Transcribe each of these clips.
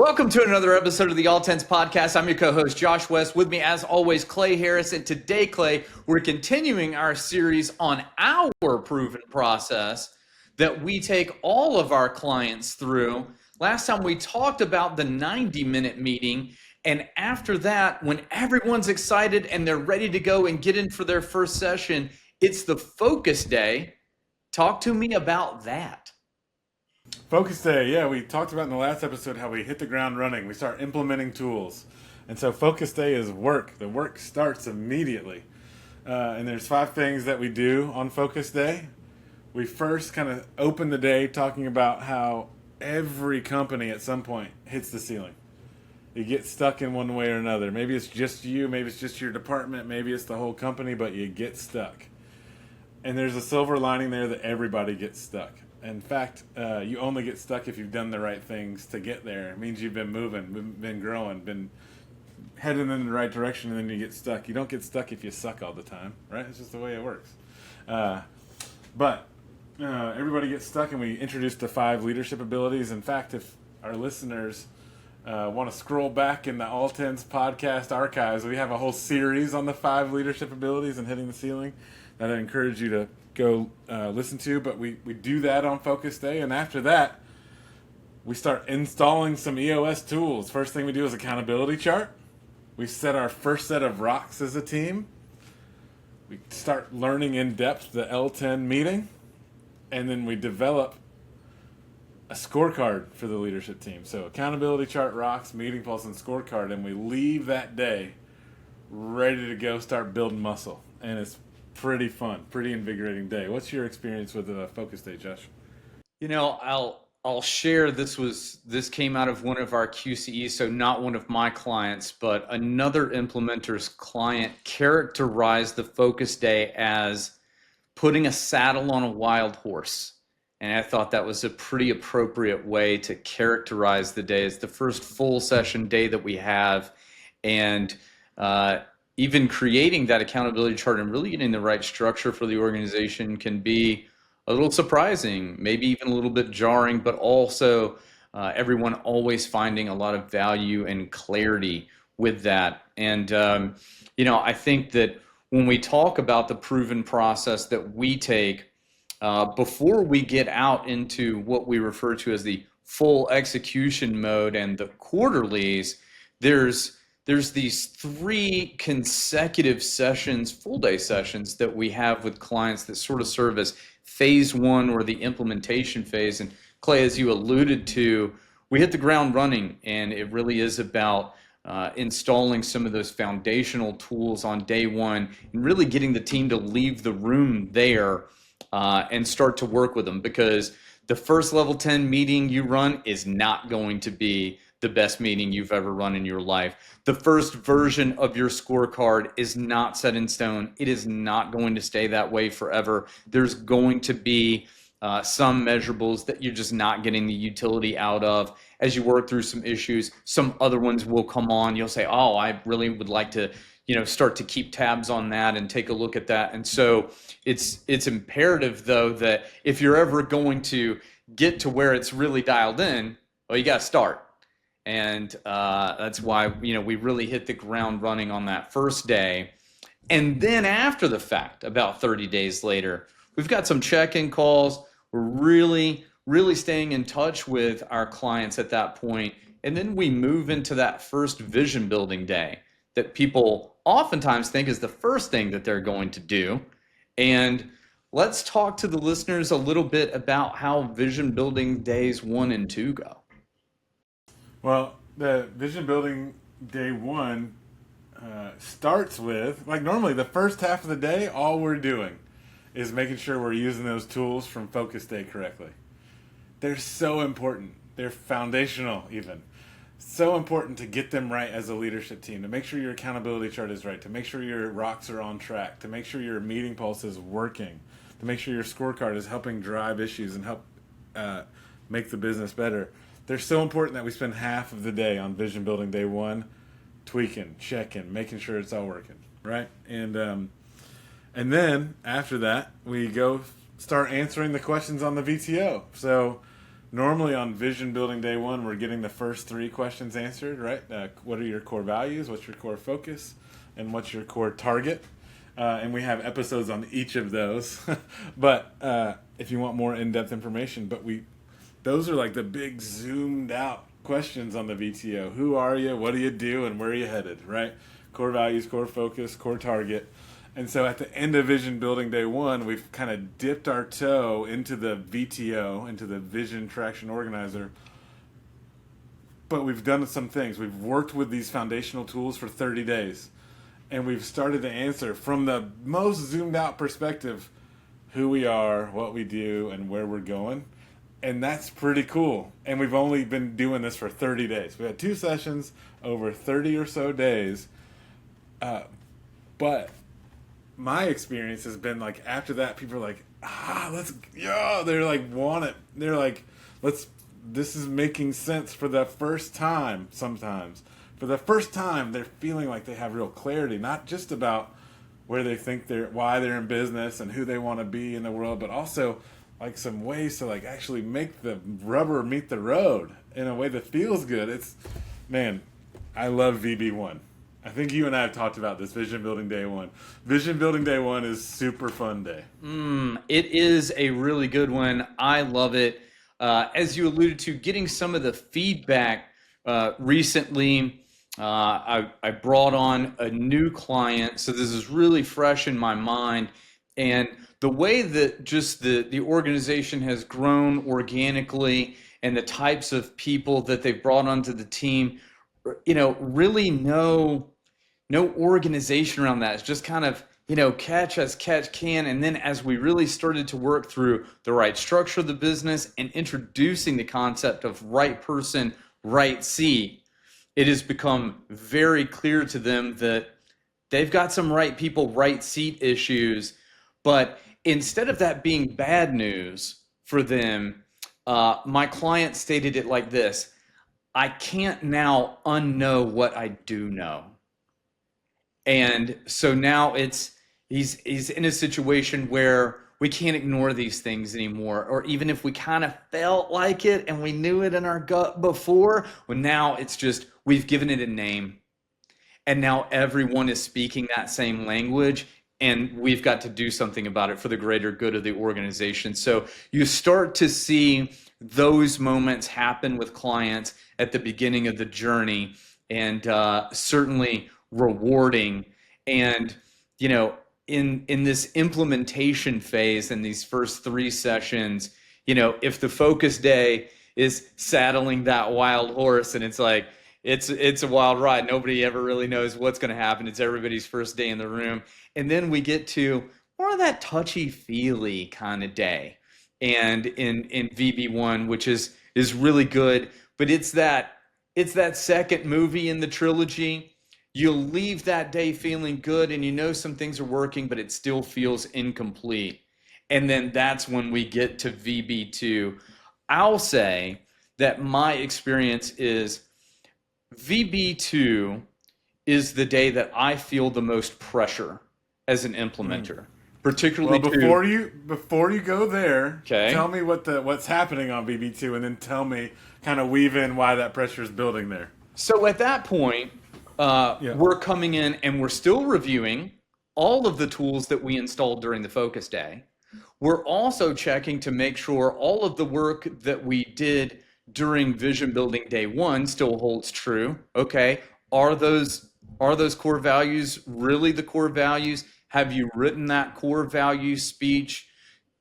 Welcome to another episode of the All Tens Podcast. I'm your co-host, Josh West. With me, as always, Clay Harris. And today, Clay, we're continuing our series on our proven process that we take all of our clients through. Last time we talked about the 90-minute meeting. And after that, when everyone's excited and they're ready to go and get in for their first session, it's the focus day. Talk to me about that. Focus Day, yeah, we talked about in the last episode how we hit the ground running. We start implementing tools. And so Focus Day is work. The work starts immediately. And there's 5 things that we do on Focus Day. We first kind of open the day talking about how every company at some point hits the ceiling. You get stuck in one way or another. Maybe it's just you, maybe it's just your department, maybe it's the whole company, but you get stuck. And there's a silver lining there that everybody gets stuck. In fact, you only get stuck if you've done the right things to get there. It means you've been moving, been growing, been heading in the right direction, and then you get stuck. You don't get stuck if you suck all the time, right? It's just the way it works. But everybody gets stuck, and we introduced the 5 leadership abilities. In fact, if our listeners want to scroll back in the All Tens podcast archives, we have a whole series on the 5 leadership abilities and hitting the ceiling that I encourage you to go listen to. But we do that on Focus Day, and after that we start installing some EOS tools. First thing we do is accountability chart. We set our first set of rocks as a team. We start learning in depth the L10 meeting, and then we develop a scorecard for the leadership team. So accountability chart, rocks, meeting pulse, and scorecard, and we leave that day ready to go start building muscle. And it's pretty fun, pretty invigorating day. What's your experience with the Focus Day, Josh? You know, I'll share this came out of one of our QCEs, so not one of my clients, but another implementer's client characterized the Focus Day as putting a saddle on a wild horse. And I thought that was a pretty appropriate way to characterize the day. It's the first full session day that we have, and even creating that accountability chart and really getting the right structure for the organization can be a little surprising, maybe even a little bit jarring, but also everyone always finding a lot of value and clarity with that. And, I think that when we talk about the proven process that we take, before we get out into what we refer to as the full execution mode and the quarterlies, there's these 3 consecutive sessions, full day sessions that we have with clients that sort of serve as phase 1 or the implementation phase. And Clay, as you alluded to, we hit the ground running, and it really is about installing some of those foundational tools on day 1 and really getting the team to leave the room there and start to work with them, because the first level 10 meeting you run is not going to be the best meeting you've ever run in your life. The first version of your scorecard is not set in stone. It is not going to stay that way forever. There's going to be some measurables that you're just not getting the utility out of. As you work through some issues, some other ones will come on. You'll say, oh, I really would like to start to keep tabs on that and take a look at that. And so it's imperative, though, that if you're ever going to get to where it's really dialed in, well, you got to start. And that's why we really hit the ground running on that first day. And then after the fact, about 30 days later, we've got some check-in calls. We're really, really staying in touch with our clients at that point. And then we move into that first vision building day that people oftentimes think is the first thing that they're going to do. And let's talk to the listeners a little bit about how vision building days 1 and 2 go. Well, the vision building day 1 starts with, like normally the first half of the day, all we're doing is making sure we're using those tools from Focus Day correctly. They're so important. They're foundational even. So important to get them right as a leadership team, to make sure your accountability chart is right, to make sure your rocks are on track, to make sure your meeting pulse is working, to make sure your scorecard is helping drive issues and help make the business better. They're so important that we spend half of the day on vision building day 1, tweaking, checking, making sure it's all working, right? And then after that, we go start answering the questions on the VTO. So Normally on vision building day one, we're getting the first three questions answered, right? What are your core values? What's your core focus? And what's your core target? And we have episodes on each of those. But if you want more in-depth information, those are like the big zoomed out questions on the VTO. Who are you? What do you do? And where are you headed, right? Core values, core focus, core target. And so at the end of Vision Building Day 1, we've kind of dipped our toe into the VTO, into the Vision Traction Organizer. But we've done some things. We've worked with these foundational tools for 30 days. And we've started to answer from the most zoomed out perspective who we are, what we do, and where we're going. And that's pretty cool. And we've only been doing this for 30 days. We had 2 sessions over 30 or so days. But my experience has been like after that, people are like, they're like, want it. They're like, this is making sense for the first time sometimes. For the first time, they're feeling like they have real clarity, not just about where they think why they're in business and who they want to be in the world, but also like some ways to like actually make the rubber meet the road in a way that feels good. Man, I love VB1. I think you and I have talked about this, Vision Building Day 1. Vision Building Day 1 is super fun day. It is a really good one. I love it. As you alluded to, getting some of the feedback recently, I brought on a new client, so this is really fresh in my mind. And the way that just the organization has grown organically and the types of people that they've brought onto the team, really no organization around that. It's just kind of, catch as catch can. And then as we really started to work through the right structure of the business and introducing the concept of right person, right seat, it has become very clear to them that they've got some right people, right seat issues. But instead of that being bad news for them, my client stated it like this: I can't now unknow what I do know. And so now he's in a situation where we can't ignore these things anymore. Or even if we kind of felt like it and we knew it in our gut before, well, now it's just we've given it a name. And now everyone is speaking that same language, and we've got to do something about it for the greater good of the organization. So you start to see those moments happen with clients at the beginning of the journey, and certainly rewarding. And in this implementation phase, in these first 3 sessions, if the focus day is saddling that wild horse, and it's like it's a wild ride, nobody ever really knows what's going to happen, it's everybody's first day in the room. And then we get to more of that touchy-feely kind of day, and in VB1, which is really good. But it's that second movie in the trilogy. You'll leave that day feeling good, and some things are working, but it still feels incomplete. And then that's when we get to VB2. I'll say that my experience is VB2 is the day that I feel the most pressure as an implementer. Particularly before you go there, okay, tell me what's happening on VB2, and then tell me, kind of weave in why that pressure is building there. So at that point, we're coming in and we're still reviewing all of the tools that we installed during the focus day. We're also checking to make sure all of the work that we did during Vision Building Day 1 still holds true. Okay, are those core values really the core values? Have you written that core value speech?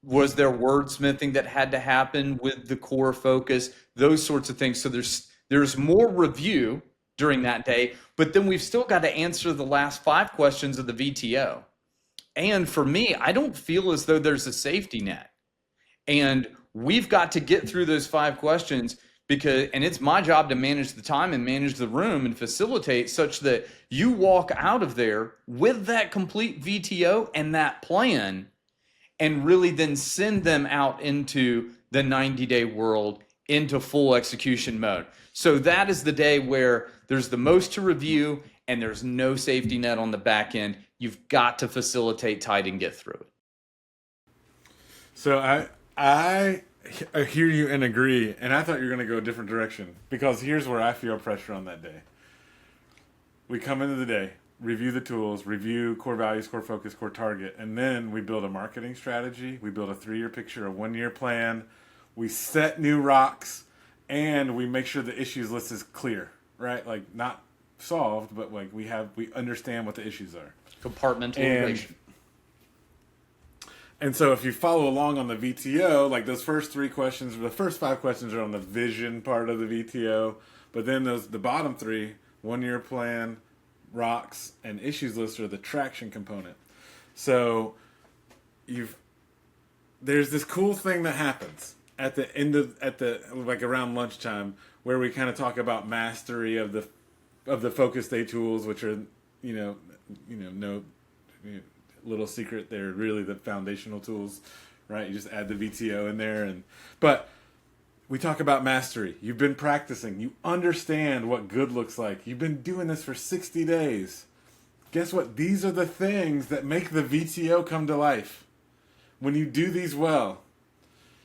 Was there wordsmithing that had to happen with the core focus? Those sorts of things. So there's more review during that day, but then we've still got to answer the last 5 questions of the VTO. And for me, I don't feel as though there's a safety net. And we've got to get through those 5 questions and it's my job to manage the time and manage the room and facilitate such that you walk out of there with that complete VTO and that plan, and really then send them out into the 90-day world, into full execution mode. So that is the day where there's the most to review and there's no safety net on the back end. You've got to facilitate tight and get through it. So I I hear you and agree. And I thought you were going to go a different direction, because here's where I feel pressure on that day. We come into the day, review the tools, review core values, core focus, core target, and then we build a marketing strategy. We build a 3-year picture, a 1-year plan. We set new rocks, and we make sure the issues list is clear, right? Like, not solved, but like we understand what the issues are. Compartmentalization. And so if you follow along on the VTO, like those first 3 questions, the first 5 questions are on the vision part of the VTO, but then the bottom 3, 1-year plan, rocks, and issues list are the traction component. So there's this cool thing that happens at the end of like around lunchtime, where we kind of talk about mastery of the focus day tools, which are no little secret, they're really the foundational tools, right? You just add the VTO in there, but we talk about mastery. You've been practicing. You understand what good looks like. You've been doing this for 60 days. Guess what? These are the things that make the VTO come to life. When you do these well,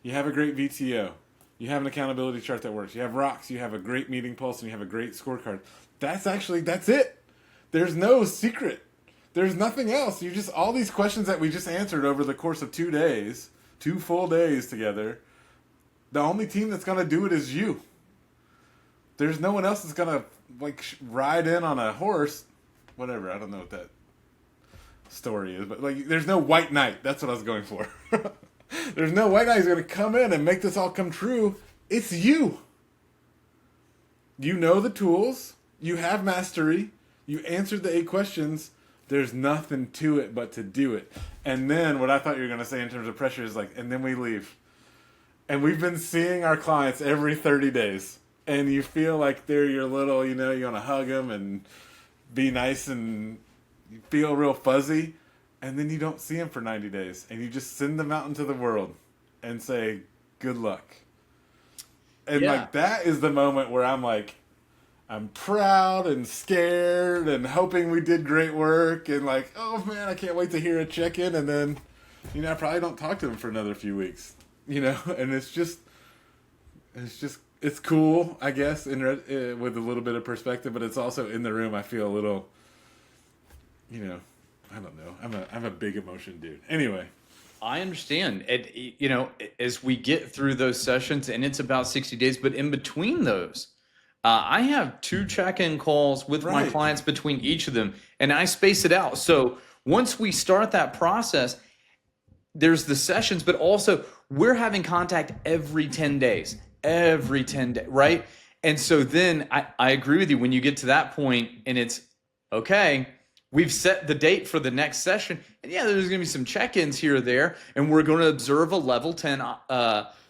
you have a great VTO. You have an accountability chart that works. You have rocks. You have a great meeting pulse, and you have a great scorecard. That's it. There's no secret. There's nothing else. All these questions that we just answered over the course of 2 days, 2 full days together, the only team that's going to do it is you. There's no one else that's going to ride in on a horse, whatever. I don't know what that story is, but there's no white knight. That's what I was going for. There's no white knight who's going to come in and make this all come true. It's you. You know the tools. You have mastery. You answered the 8 questions. There's nothing to it but to do it. And then what I thought you were going to say in terms of pressure is and then we leave. And we've been seeing our clients every 30 days. And you feel like they're your little, you want to hug them and be nice, and you feel real fuzzy. And then you don't see them for 90 days. And you just send them out into the world and say, good luck. And that is the moment where I'm proud and scared and hoping we did great work, and oh man, I can't wait to hear a check-in, and then, I probably don't talk to them for another few weeks, and it's cool, I guess, with a little bit of perspective, but it's also in the room, I feel a little, I don't know, I'm a big emotion dude. Anyway. I understand. As we get through those sessions, and it's about 60 days, but in between those, I have 2 check-in calls with my clients between each of them, and I space it out. So once we start that process, there's the sessions, but also we're having contact every 10 days, right? And so then I agree with you when you get to that point and it's, okay, we've set the date for the next session. And yeah, there's going to be some check-ins here or there, and we're going to observe a level 10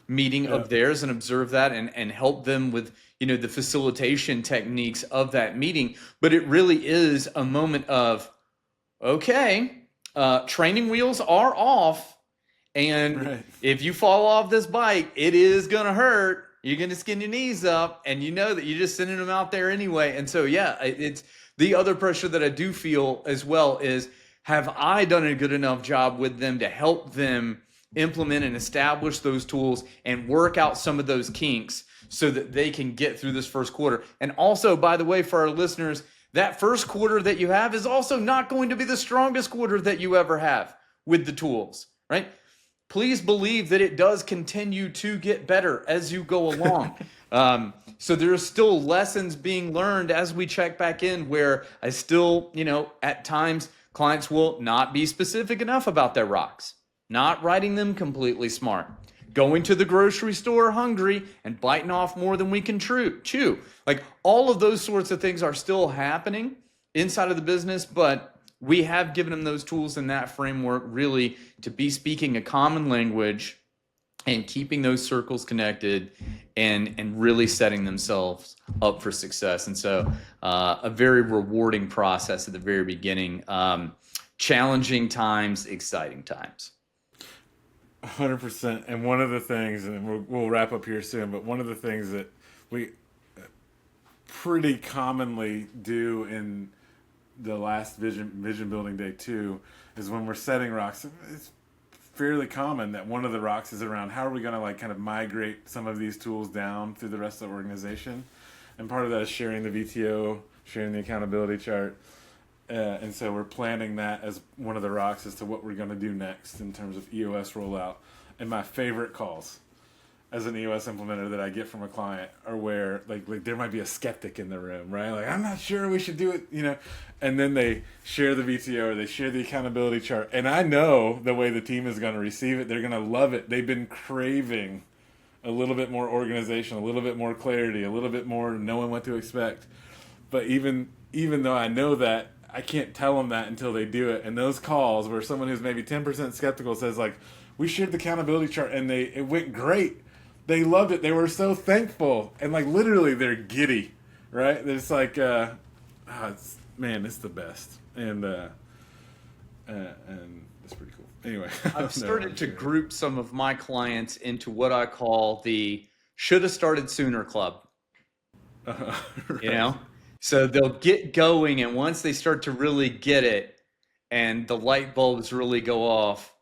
meeting of theirs and observe that and help them with the facilitation techniques of that meeting. But it really is a moment of, okay, training wheels are off, and if you fall off this bike, it is gonna hurt. You're gonna skin your knees up, and you know that you're just sending them out there anyway. And so it's the other pressure that I do feel as well is, have I done a good enough job with them to help them implement and establish those tools and work out some of those kinks so that they can get through this first quarter. And also, by the way, for our listeners, that first quarter that you have is also not going to be the strongest quarter that you ever have with the tools, right? Please believe that it does continue to get better as you go along. So there are still lessons being learned as we check back in, where I still, at times clients will not be specific enough about their rocks, not writing them completely smart, going to the grocery store hungry and biting off more than we can chew. All of those sorts of things are still happening inside of the business, but we have given them those tools in that framework really to be speaking a common language and keeping those circles connected and really setting themselves up for success. And so a very rewarding process at the very beginning. Challenging times, exciting times. 100%. And one of the things, and we'll wrap up here soon, but one of the things that we pretty commonly do in the last vision building day 2 is when we're setting rocks. It's fairly common that one of the rocks is around how are we going to like kind of migrate some of these tools down through the rest of the organization. And part of that is sharing the VTO, sharing the accountability chart. And so we're planning that as one of the rocks as to what we're going to do next in terms of EOS rollout. And my favorite calls as an EOS implementer that I get from a client are where like there might be a skeptic in the room, right? Like, I'm not sure we should do it, you know, and then they share the VTO or they share the accountability chart. And I know the way the team is going to receive it. They're going to love it. They've been craving a little bit more organization, a little bit more clarity, a little bit more knowing what to expect. But even though I know that, I can't tell them that until they do it. And those calls where someone who's maybe 10% skeptical says like, we shared the accountability chart and it went great. They loved it. They were so thankful. And like literally they're giddy, right? It's like, it's the best. And it's pretty cool. Anyway. I've started to group some of my clients into what I call the should have started sooner club. Right. You know? So they'll get going, and once they start to really get it and the light bulbs really go off,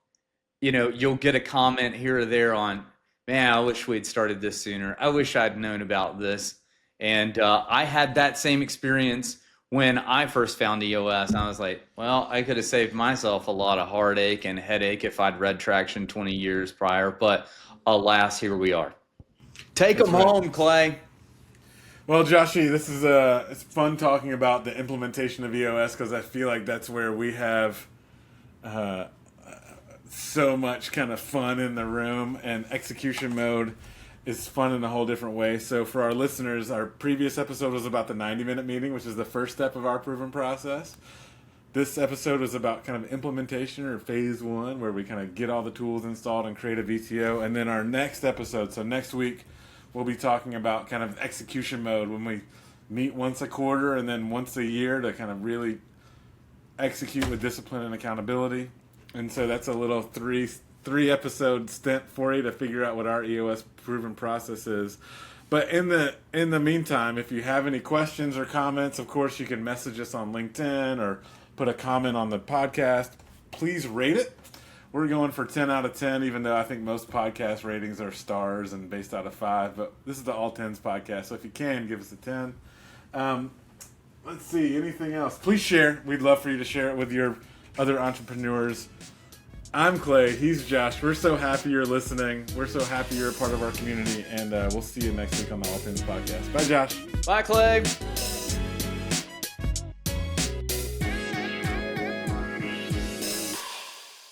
you know, you'll get a comment here or there on, man, I wish we'd started this sooner. I wish I'd known about this. And I had that same experience when I first found EOS. And I was like, well, I could have saved myself a lot of heartache and headache if I'd read Traction 20 years prior. But alas, here we are. Take them home, Clay. Well, Joshy, this is it's fun talking about the implementation of EOS because I feel like that's where we have so much kind of fun in the room, and execution mode is fun in a whole different way. So for our listeners, our previous episode was about the 90-minute meeting, which is the first step of our proven process. This episode was about kind of implementation or phase one, where we kind of get all the tools installed and create a VTO. And then our next episode, so next week, we'll be talking about kind of execution mode when we meet once a quarter and then once a year to kind of really execute with discipline and accountability. And so that's a little three episode stint for you to figure out what our EOS proven process is. But in the meantime, if you have any questions or comments, of course you can message us on LinkedIn or put a comment on the podcast. Please rate it. We're going for 10 out of 10, even though I think most podcast ratings are stars and based out of 5. But this is the All 10s podcast, so if you can, give us a 10. Let's see, anything else? Please share. We'd love for you to share it with your other entrepreneurs. I'm Clay. He's Josh. We're so happy you're listening. We're so happy you're a part of our community. And we'll see you next week on the All 10s podcast. Bye, Josh. Bye, Clay.